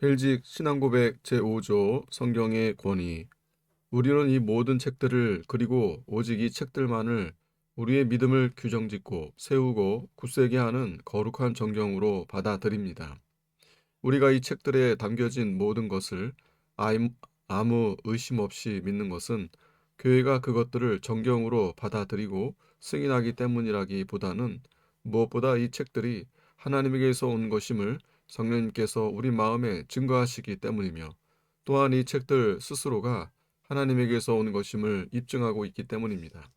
벨직 신앙고백 제5조 성경의 권위. 우리는 이 모든 책들을 그리고 오직 이 책들만을 우리의 믿음을 규정짓고 세우고 굳세게 하는 거룩한 정경으로 받아들입니다. 우리가 이 책들에 담겨진 모든 것을 아무 의심 없이 믿는 것은 교회가 그것들을 정경으로 받아들이고 승인하기 때문이라기보다는 무엇보다 이 책들이 하나님에게서 온 것임을 성령님께서 우리 마음에 증거하시기 때문이며 또한 이 책들 스스로가 하나님에게서 온 것임을 입증하고 있기 때문입니다.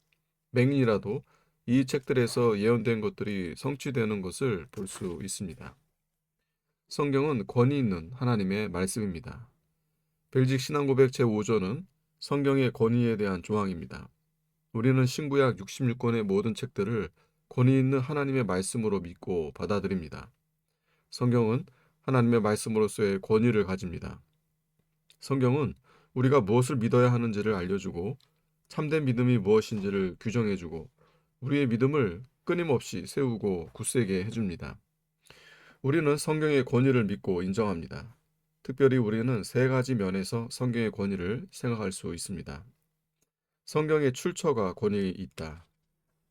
맹인이라도 이 책들에서 예언된 것들이 성취되는 것을 볼 수 있습니다. 성경은 권위 있는 하나님의 말씀입니다. 벨직 신앙고백 제5조는 성경의 권위에 대한 조항입니다. 우리는 신구약 66권의 모든 책들을 권위 있는 하나님의 말씀으로 믿고 받아들입니다. 성경은 하나님의 말씀으로서의 권위를 가집니다. 성경은 우리가 무엇을 믿어야 하는지를 알려주고 참된 믿음이 무엇인지를 규정해주고 우리의 믿음을 끊임없이 세우고 굳세게 해줍니다. 우리는 성경의 권위를 믿고 인정합니다. 특별히 우리는 세 가지 면에서 성경의 권위를 생각할 수 있습니다. 성경의 출처가 권위 있다.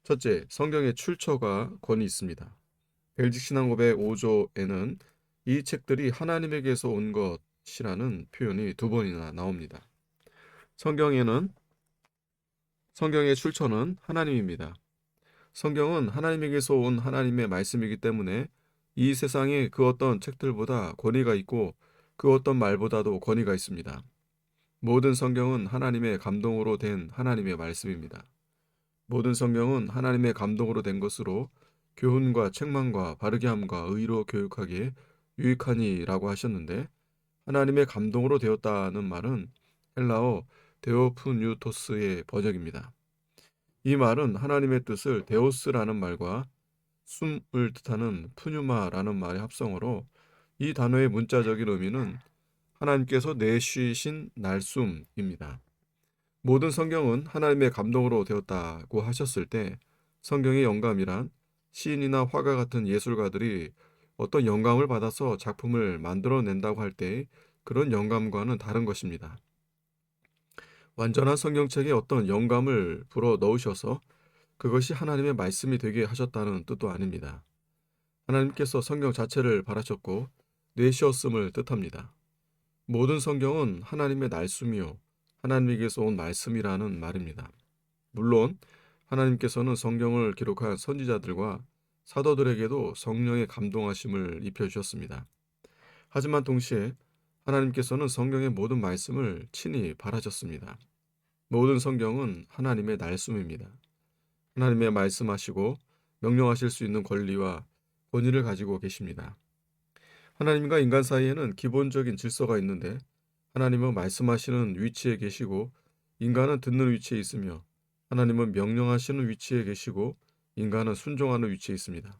첫째, 성경의 출처가 권위 있습니다. 벨직 신앙고백 5조에는 이 책들이 하나님에게서 온 것이라는 표현이 두 번이나 나옵니다. 성경의 출처는 하나님입니다. 성경은 하나님에게서 온 하나님의 말씀이기 때문에 이 세상에 그 어떤 책들보다 권위가 있고 그 어떤 말보다도 권위가 있습니다. 모든 성경은 하나님의 감동으로 된 하나님의 말씀입니다. 모든 성경은 하나님의 감동으로 된 것으로 교훈과 책망과 바르게함과 의로 교육하기에 유익하니라고 하셨는데 하나님의 감동으로 되었다는 말은 헬라어 데오프뉴토스의 번역입니다. 이 말은 하나님의 뜻을 데오스라는 말과 숨을 뜻하는 푸뉴마라는 말의 합성어로 이 단어의 문자적인 의미는 하나님께서 내쉬신 날숨입니다. 모든 성경은 하나님의 감동으로 되었다고 하셨을 때 성경의 영감이란 시인이나 화가 같은 예술가들이 어떤 영감을 받아서 작품을 만들어낸다고 할 때 그런 영감과는 다른 것입니다. 완전한 성경책에 어떤 영감을 불어 넣으셔서 그것이 하나님의 말씀이 되게 하셨다는 뜻도 아닙니다. 하나님께서 성경 자체를 바라셨고 내쉬었음을 뜻합니다. 모든 성경은 하나님의 날숨이요 하나님에게서 온 말씀이라는 말입니다. 물론 하나님께서는 성경을 기록한 선지자들과 사도들에게도 성령의 감동하심을 입혀주셨습니다. 하지만 동시에 하나님께서는 성경의 모든 말씀을 친히 바라셨습니다. 모든 성경은 하나님의 날숨입니다. 하나님의 말씀하시고 명령하실 수 있는 권리와 권위를 가지고 계십니다. 하나님과 인간 사이에는 기본적인 질서가 있는데 하나님은 말씀하시는 위치에 계시고 인간은 듣는 위치에 있으며 하나님은 명령하시는 위치에 계시고 인간은 순종하는 위치에 있습니다.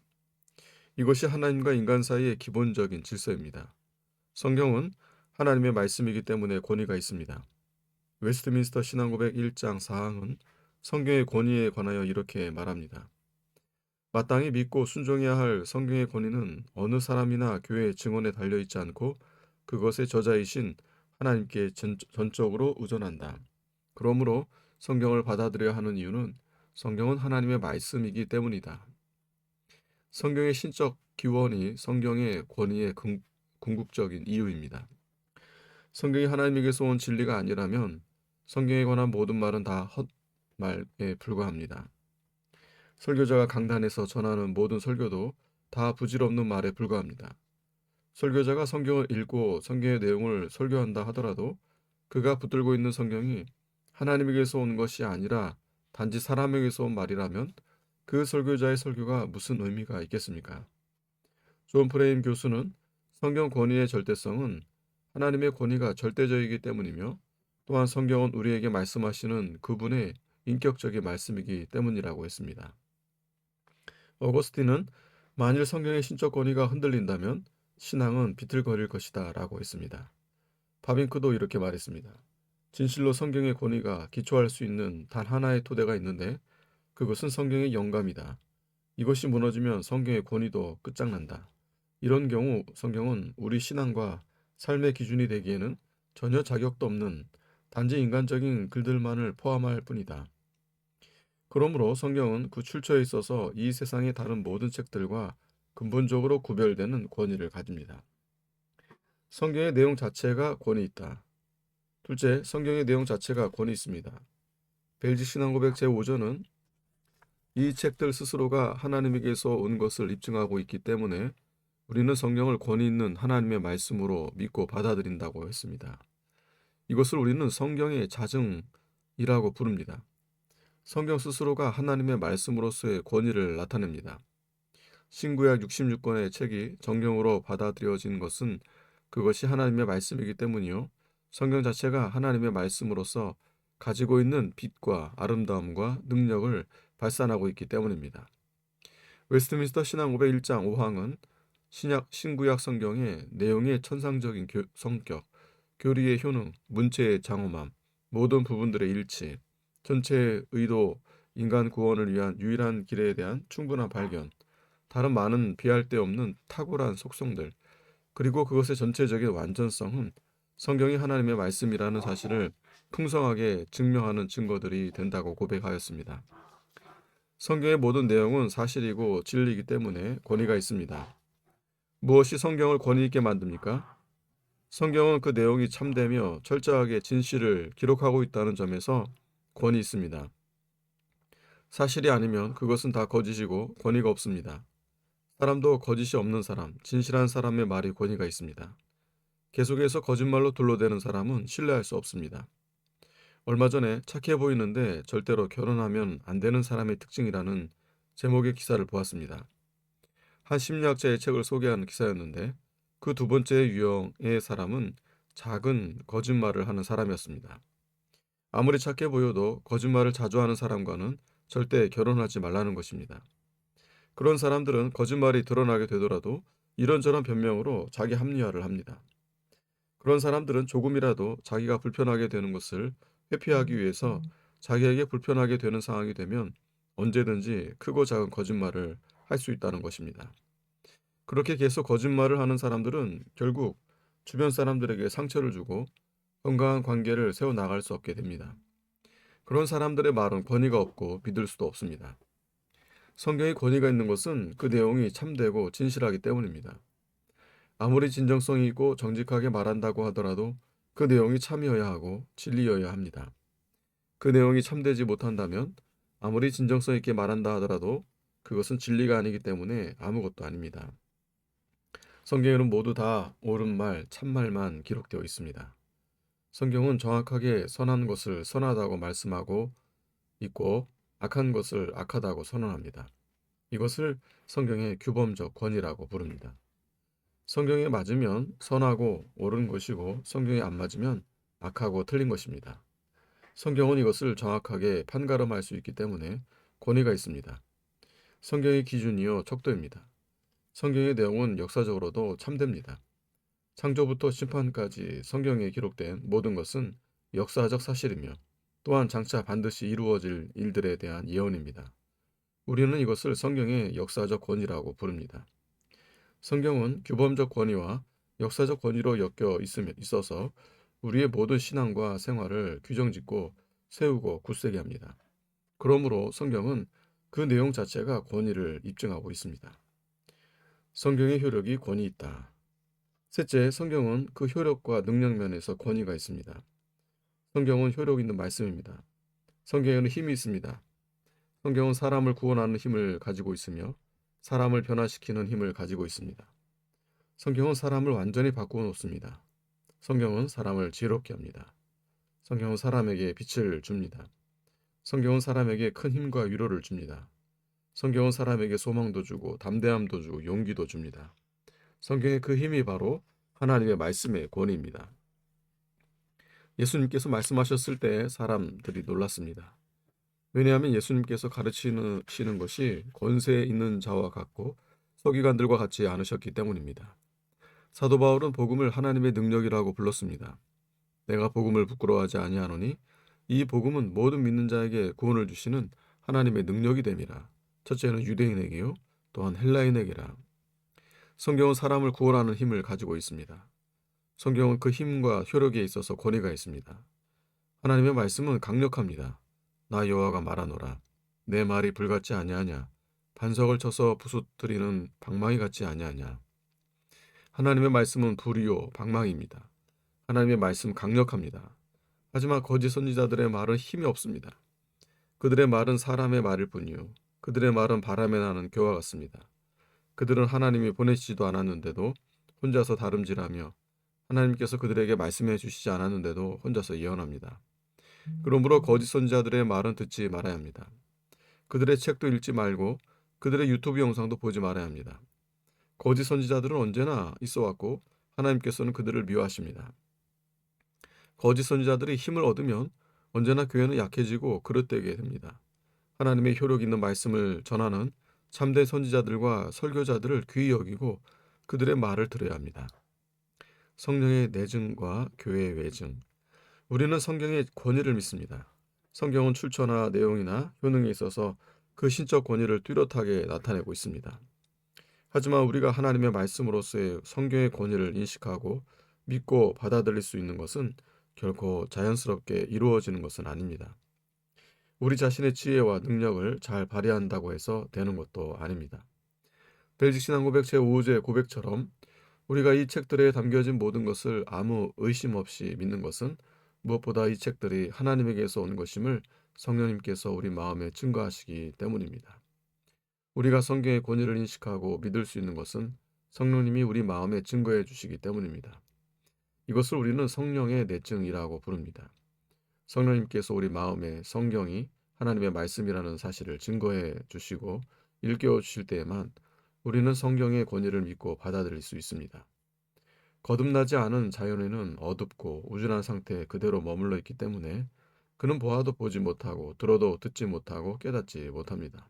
이것이 하나님과 인간 사이의 기본적인 질서입니다. 성경은 하나님의 말씀이기 때문에 권위가 있습니다. 웨스트민스터 신앙고백 1장 4항은 성경의 권위에 관하여 이렇게 말합니다. 마땅히 믿고 순종해야 할 성경의 권위는 어느 사람이나 교회의 증언에 달려있지 않고 그것의 저자이신 하나님께 전적으로 의존한다. 그러므로 성경을 받아들여야 하는 이유는 성경은 하나님의 말씀이기 때문이다. 성경의 신적 기원이 성경의 권위의 궁극적인 이유입니다. 성경이 하나님에게서 온 진리가 아니라면 성경에 관한 모든 말은 다 헛말에 불과합니다. 설교자가 강단에서 전하는 모든 설교도 다 부질없는 말에 불과합니다. 설교자가 성경을 읽고 성경의 내용을 설교한다 하더라도 그가 붙들고 있는 성경이 하나님에게서 온 것이 아니라 단지 사람에게서 온 말이라면 그 설교자의 설교가 무슨 의미가 있겠습니까? 존 프레임 교수는 성경 권위의 절대성은 하나님의 권위가 절대적이기 때문이며 또한 성경은 우리에게 말씀하시는 그분의 인격적인 말씀이기 때문이라고 했습니다. 어거스틴은 만일 성경의 신적 권위가 흔들린다면 신앙은 비틀거릴 것이다 라고 했습니다. 바빙크도 이렇게 말했습니다. 진실로 성경의 권위가 기초할 수 있는 단 하나의 토대가 있는데 그것은 성경의 영감이다. 이것이 무너지면 성경의 권위도 끝장난다. 이런 경우 성경은 우리 신앙과 삶의 기준이 되기에는 전혀 자격도 없는 단지 인간적인 글들만을 포함할 뿐이다. 그러므로 성경은 그 출처에 있어서 이 세상의 다른 모든 책들과 근본적으로 구별되는 권위를 가집니다. 성경의 내용 자체가 권위 있다. 둘째, 성경의 내용 자체가 권위 있습니다. 벨지 신앙고백 제5조는 이 책들 스스로가 하나님에게서 온 것을 입증하고 있기 때문에 우리는 성경을 권위 있는 하나님의 말씀으로 믿고 받아들인다고 했습니다. 이것을 우리는 성경의 자증이라고 부릅니다. 성경 스스로가 하나님의 말씀으로서의 권위를 나타냅니다. 신구약 66권의 책이 정경으로 받아들여진 것은 그것이 하나님의 말씀이기 때문이요. 성경 자체가 하나님의 말씀으로서 가지고 있는 빛과 아름다움과 능력을 발산하고 있기 때문입니다. 웨스트민스터 신앙고백 1장 5항은 신구약 성경의 내용의 천상적인 성격, 교리의 효능, 문체의 장엄함, 모든 부분들의 일치, 전체의 의도, 인간 구원을 위한 유일한 길에 대한 충분한 발견, 다른 많은 비할 데 없는 탁월한 속성들, 그리고 그것의 전체적인 완전성은 성경이 하나님의 말씀이라는 사실을 풍성하게 증명하는 증거들이 된다고 고백하였습니다. 성경의 모든 내용은 사실이고 진리이기 때문에 권위가 있습니다. 무엇이 성경을 권위 있게 만듭니까? 성경은 그 내용이 참되며 철저하게 진실을 기록하고 있다는 점에서 권위 있습니다. 사실이 아니면 그것은 다 거짓이고 권위가 없습니다. 사람도 거짓이 없는 사람, 진실한 사람의 말이 권위가 있습니다. 계속해서 거짓말로 둘러대는 사람은 신뢰할 수 없습니다. 얼마 전에 착해 보이는데 절대로 결혼하면 안 되는 사람의 특징이라는 제목의 기사를 보았습니다. 한 심리학자의 책을 소개하는 기사였는데 그 두 번째 유형의 사람은 작은 거짓말을 하는 사람이었습니다. 아무리 착해 보여도 거짓말을 자주 하는 사람과는 절대 결혼하지 말라는 것입니다. 그런 사람들은 거짓말이 드러나게 되더라도 이런저런 변명으로 자기 합리화를 합니다. 그런 사람들은 조금이라도 자기가 불편하게 되는 것을 회피하기 위해서 자기에게 불편하게 되는 상황이 되면 언제든지 크고 작은 거짓말을 할 수 있다는 것입니다. 그렇게 계속 거짓말을 하는 사람들은 결국 주변 사람들에게 상처를 주고 건강한 관계를 세워나갈 수 없게 됩니다. 그런 사람들의 말은 권위가 없고 믿을 수도 없습니다. 성경에 권위가 있는 것은 그 내용이 참되고 진실하기 때문입니다. 아무리 진정성이 있고 정직하게 말한다고 하더라도 그 내용이 참이어야 하고 진리여야 합니다. 그 내용이 참되지 못한다면 아무리 진정성 있게 말한다 하더라도 그것은 진리가 아니기 때문에 아무것도 아닙니다. 성경에는 모두 다 옳은 말, 참말만 기록되어 있습니다. 성경은 정확하게 선한 것을 선하다고 말씀하고 있고 악한 것을 악하다고 선언합니다. 이것을 성경의 규범적 권위라고 부릅니다. 성경에 맞으면 선하고 옳은 것이고 성경에 안 맞으면 악하고 틀린 것입니다. 성경은 이것을 정확하게 판가름할 수 있기 때문에 권위가 있습니다. 성경의 기준이요 척도입니다. 성경의 내용은 역사적으로도 참됩니다. 창조부터 심판까지 성경에 기록된 모든 것은 역사적 사실이며 또한 장차 반드시 이루어질 일들에 대한 예언입니다. 우리는 이것을 성경의 역사적 권위라고 부릅니다. 성경은 규범적 권위와 역사적 권위로 엮여 있어서 우리의 모든 신앙과 생활을 규정짓고 세우고 굳세게 합니다. 그러므로 성경은 그 내용 자체가 권위를 입증하고 있습니다. 성경의 효력이 권위 있다. 셋째, 성경은 그 효력과 능력 면에서 권위가 있습니다. 성경은 효력 있는 말씀입니다. 성경에는 힘이 있습니다. 성경은 사람을 구원하는 힘을 가지고 있으며 사람을 변화시키는 힘을 가지고 있습니다. 성경은 사람을 완전히 바꾸어 놓습니다. 성경은 사람을 지혜롭게 합니다. 성경은 사람에게 빛을 줍니다. 성경은 사람에게 큰 힘과 위로를 줍니다. 성경은 사람에게 소망도 주고 담대함도 주고 용기도 줍니다. 성경의 그 힘이 바로 하나님의 말씀의 권위입니다. 예수님께서 말씀하셨을 때 사람들이 놀랐습니다. 왜냐하면 예수님께서 가르치시는 것이 권세 있는 자와 같고 서기관들과 같지 않으셨기 때문입니다. 사도 바울은 복음을 하나님의 능력이라고 불렀습니다. 내가 복음을 부끄러워하지 아니하노니 이 복음은 모든 믿는 자에게 구원을 주시는 하나님의 능력이 됨이라. 첫째는 유대인에게요, 또한 헬라인에게라. 성경은 사람을 구원하는 힘을 가지고 있습니다. 성경은 그 힘과 효력에 있어서 권위가 있습니다. 하나님의 말씀은 강력합니다. 나 여호와가 말하노라. 내 말이 불같지 아니하냐. 반석을 쳐서 부수뜨리는 방망이 같지 아니하냐. 하나님의 말씀은 불이요 방망이입니다. 하나님의 말씀 강력합니다. 하지만 거짓 선지자들의 말은 힘이 없습니다. 그들의 말은 사람의 말일 뿐이요. 그들의 말은 바람에 나는 겨와 같습니다. 그들은 하나님이 보내시지도 않았는데도 혼자서 다름질하며 하나님께서 그들에게 말씀해 주시지 않았는데도 혼자서 예언합니다. 그러므로 거짓 선지자들의 말은 듣지 말아야 합니다. 그들의 책도 읽지 말고 그들의 유튜브 영상도 보지 말아야 합니다. 거짓 선지자들은 언제나 있어 왔고 하나님께서는 그들을 미워하십니다. 거짓 선지자들이 힘을 얻으면 언제나 교회는 약해지고 그릇되게 됩니다. 하나님의 효력 있는 말씀을 전하는 참된 선지자들과 설교자들을 귀히 여기고 그들의 말을 들어야 합니다. 성령의 내증과 교회의 외증. 우리는 성경의 권위를 믿습니다. 성경은 출처나 내용이나 효능에 있어서 그 신적 권위를 뚜렷하게 나타내고 있습니다. 하지만 우리가 하나님의 말씀으로서의 성경의 권위를 인식하고 믿고 받아들일 수 있는 것은 결코 자연스럽게 이루어지는 것은 아닙니다. 우리 자신의 지혜와 능력을 잘 발휘한다고 해서 되는 것도 아닙니다. 벨직 신앙 고백 제5제 고백처럼 우리가 이 책들에 담겨진 모든 것을 아무 의심 없이 믿는 것은 무엇보다 이 책들이 하나님에게서 온 것임을 성령님께서 우리 마음에 증거하시기 때문입니다. 우리가 성경의 권위를 인식하고 믿을 수 있는 것은 성령님이 우리 마음에 증거해 주시기 때문입니다. 이것을 우리는 성령의 내증이라고 부릅니다. 성령님께서 우리 마음에 성경이 하나님의 말씀이라는 사실을 증거해 주시고 일깨워 주실 때에만 우리는 성경의 권위를 믿고 받아들일 수 있습니다. 거듭나지 않은 자연에는 어둡고 우준한 상태에 그대로 머물러 있기 때문에 그는 보아도 보지 못하고 들어도 듣지 못하고 깨닫지 못합니다.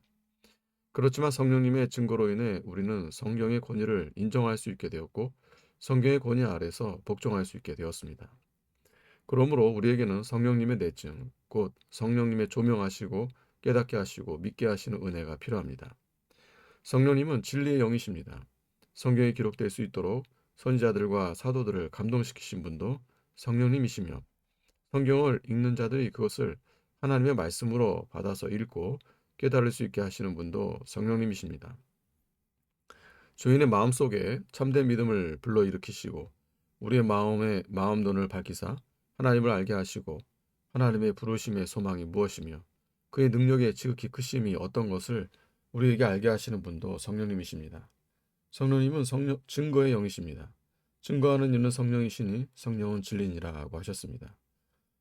그렇지만 성령님의 증거로 인해 우리는 성경의 권위를 인정할 수 있게 되었고 성경의 권위 아래서 복종할 수 있게 되었습니다. 그러므로 우리에게는 성령님의 내증, 곧 성령님의 조명하시고 깨닫게 하시고 믿게 하시는 은혜가 필요합니다. 성령님은 진리의 영이십니다. 성경에 기록될 수 있도록 선지자들과 사도들을 감동시키신 분도 성령님이시며 성경을 읽는 자들이 그것을 하나님의 말씀으로 받아서 읽고 깨달을 수 있게 하시는 분도 성령님이십니다. 주인의 마음속에 참된 믿음을 불러일으키시고 우리의 마음의 마음론을 밝히사 하나님을 알게 하시고 하나님의 부르심의 소망이 무엇이며 그의 능력의 지극히 크심이 어떤 것을 우리에게 알게 하시는 분도 성령님이십니다. 성령님은 증거의 영이십니다. 증거하는 이는 성령이시니 성령은 진리니라고 하셨습니다.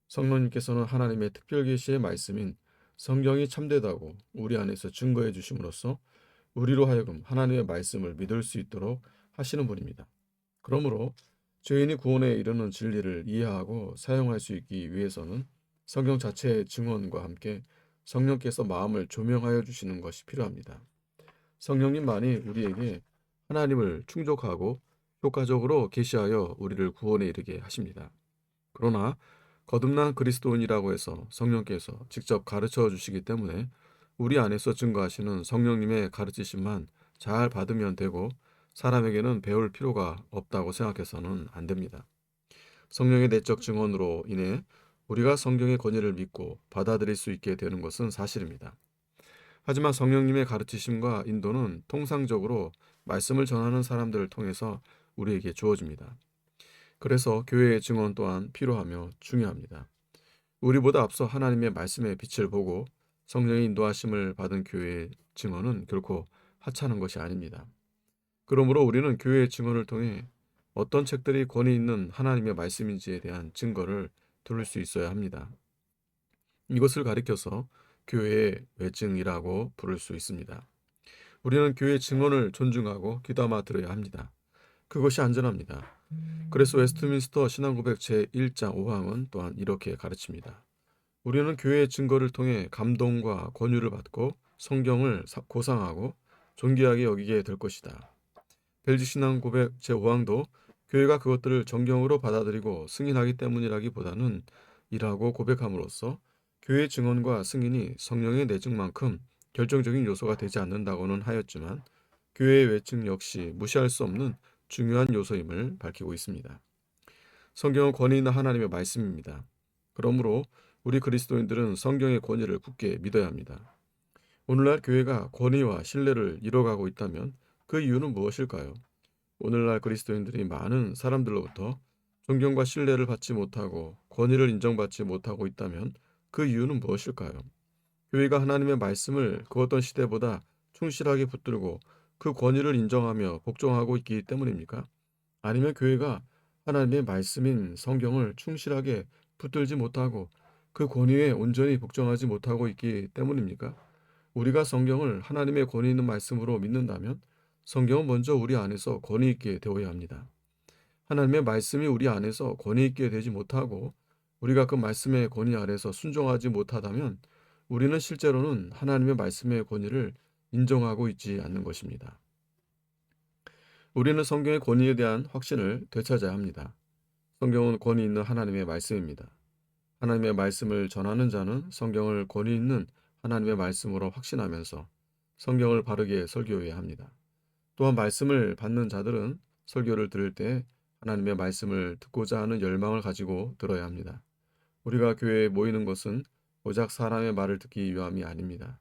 성령님께서는 하나님의 특별 계시의 말씀인 성경이 참되다고 우리 안에서 증거해 주심으로써 우리로 하여금 하나님의 말씀을 믿을 수 있도록 하시는 분입니다. 그러므로 죄인이 구원에 이르는 진리를 이해하고 사용할 수 있기 위해서는 성경 자체의 증언과 함께 성령께서 마음을 조명하여 주시는 것이 필요합니다. 성령님만이 우리에게 하나님을 충족하고 효과적으로 계시하여 우리를 구원에 이르게 하십니다. 그러나 거듭난 그리스도인이라고 해서 성령께서 직접 가르쳐 주시기 때문에 우리 안에서 증거하시는 성령님의 가르치심만 잘 받으면 되고 사람에게는 배울 필요가 없다고 생각해서는 안 됩니다. 성령의 내적 증언으로 인해 우리가 성경의 권위를 믿고 받아들일 수 있게 되는 것은 사실입니다. 하지만 성령님의 가르치심과 인도는 통상적으로 말씀을 전하는 사람들을 통해서 우리에게 주어집니다. 그래서 교회의 증언 또한 필요하며 중요합니다. 우리보다 앞서 하나님의 말씀의 빛을 보고 성령의 인도하심을 받은 교회의 증언은 결코 하찮은 것이 아닙니다. 그러므로 우리는 교회의 증언을 통해 어떤 책들이 권위 있는 하나님의 말씀인지에 대한 증거를 들을 수 있어야 합니다. 이것을 가리켜서 교회의 외증이라고 부를 수 있습니다. 우리는 교회의 증언을 존중하고 귀담아 들어야 합니다. 그것이 안전합니다. 그래서 웨스트민스터 신앙고백 제1장 5항은 또한 이렇게 가르칩니다. 우리는 교회의 증거를 통해 감동과 권유를 받고 성경을 고상하고 존귀하게 여기게 될 것이다. 벨직 신앙고백 제5항도 교회가 그것들을 정경으로 받아들이고 승인하기 때문이라기보다는 이라고 고백함으로써 교회의 증언과 승인이 성령의 내증만큼 결정적인 요소가 되지 않는다고는 하였지만 교회의 외증 역시 무시할 수 없는 중요한 요소임을 밝히고 있습니다. 성경은 권위 있는 하나님의 말씀입니다. 그러므로 우리 그리스도인들은 성경의 권위를 굳게 믿어야 합니다. 오늘날 교회가 권위와 신뢰를 잃어가고 있다면 그 이유는 무엇일까요? 오늘날 그리스도인들이 많은 사람들로부터 존경과 신뢰를 받지 못하고 권위를 인정받지 못하고 있다면 그 이유는 무엇일까요? 교회가 하나님의 말씀을 그 어떤 시대보다 충실하게 붙들고 그 권위를 인정하며 복종하고 있기 때문입니까? 아니면 교회가 하나님의 말씀인 성경을 충실하게 붙들지 못하고 그 권위에 온전히 복종하지 못하고 있기 때문입니까? 우리가 성경을 하나님의 권위 있는 말씀으로 믿는다면 성경은 먼저 우리 안에서 권위 있게 되어야 합니다. 하나님의 말씀이 우리 안에서 권위 있게 되지 못하고 우리가 그 말씀의 권위 아래서 순종하지 못하다면 우리는 실제로는 하나님의 말씀의 권위를 인정하고 있지 않는 것입니다. 우리는 성경의 권위에 대한 확신을 되찾아야 합니다. 성경은 권위 있는 하나님의 말씀입니다. 하나님의 말씀을 전하는 자는 성경을 권위 있는 하나님의 말씀으로 확신하면서 성경을 바르게 설교해야 합니다. 또한 말씀을 받는 자들은 설교를 들을 때 하나님의 말씀을 듣고자 하는 열망을 가지고 들어야 합니다. 우리가 교회에 모이는 것은 고작 사람의 말을 듣기 위함이 아닙니다.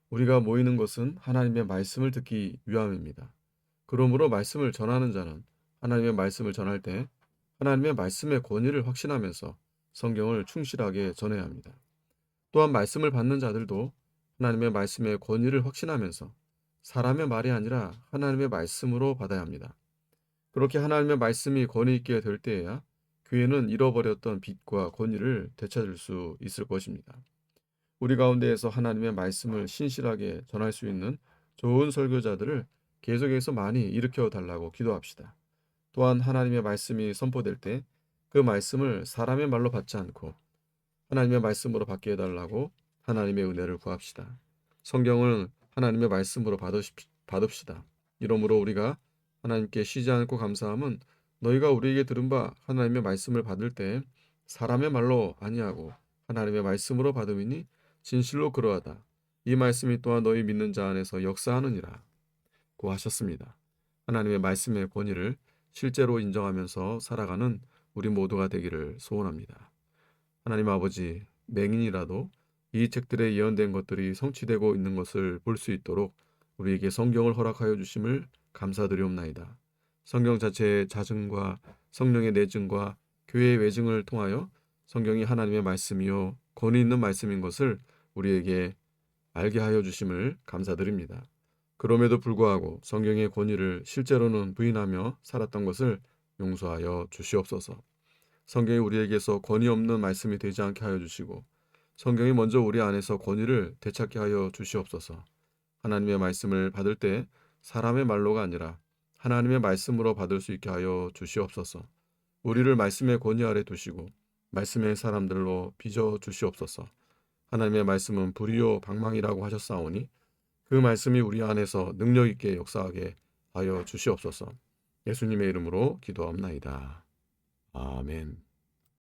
우리가 모이는 것은 하나님의 말씀을 듣기 위함입니다. 그러므로 말씀을 전하는 자는 하나님의 말씀을 전할 때 하나님의 말씀의 권위를 확신하면서 성경을 충실하게 전해야 합니다. 또한 말씀을 받는 자들도 하나님의 말씀의 권위를 확신하면서 사람의 말이 아니라 하나님의 말씀으로 받아야 합니다. 그렇게 하나님의 말씀이 권위 있게 될 때에야 교회는 잃어버렸던 빛과 권위를 되찾을 수 있을 것입니다. 우리 가운데에서 하나님의 말씀을 신실하게 전할 수 있는 좋은 설교자들을 계속해서 많이 일으켜 달라고 기도합시다. 또한 하나님의 말씀이 선포될 때 그 말씀을 사람의 말로 받지 않고 하나님의 말씀으로 받게 해달라고 하나님의 은혜를 구합시다. 성경을 하나님의 말씀으로 받읍시다. 이러므로 우리가 하나님께 쉬지 않고 감사함은 너희가 우리에게 들은 바 하나님의 말씀을 받을 때 사람의 말로 아니하고 하나님의 말씀으로 받음이니 진실로 그러하다. 이 말씀이 또한 너희 믿는 자 안에서 역사하느니라 고 하셨습니다. 하나님의 말씀의 권위를 실제로 인정하면서 살아가는 우리 모두가 되기를 소원합니다. 하나님 아버지, 맹인이라도 이 책들에 예언된 것들이 성취되고 있는 것을 볼 수 있도록 우리에게 성경을 허락하여 주심을 감사드리옵나이다. 성경 자체의 자증과 성령의 내증과 교회의 외증을 통하여 성경이 하나님의 말씀이요 권위 있는 말씀인 것을 우리에게 알게 하여 주심을 감사드립니다. 그럼에도 불구하고 성경의 권위를 실제로는 부인하며 살았던 것을 용서하여 주시옵소서. 성경이 우리에게서 권위 없는 말씀이 되지 않게 하여 주시고 성경이 먼저 우리 안에서 권위를 되찾게 하여 주시옵소서. 하나님의 말씀을 받을 때 사람의 말로가 아니라 하나님의 말씀으로 받을 수 있게 하여 주시옵소서. 우리를 말씀의 권위 아래 두시고 말씀의 사람들로 빚어 주시옵소서. 하나님의 말씀은 불이요 방망이라고 하셨사오니 그 말씀이 우리 안에서 능력 있게 역사하게 하여 주시옵소서. 예수님의 이름으로 기도합나이다. 아멘.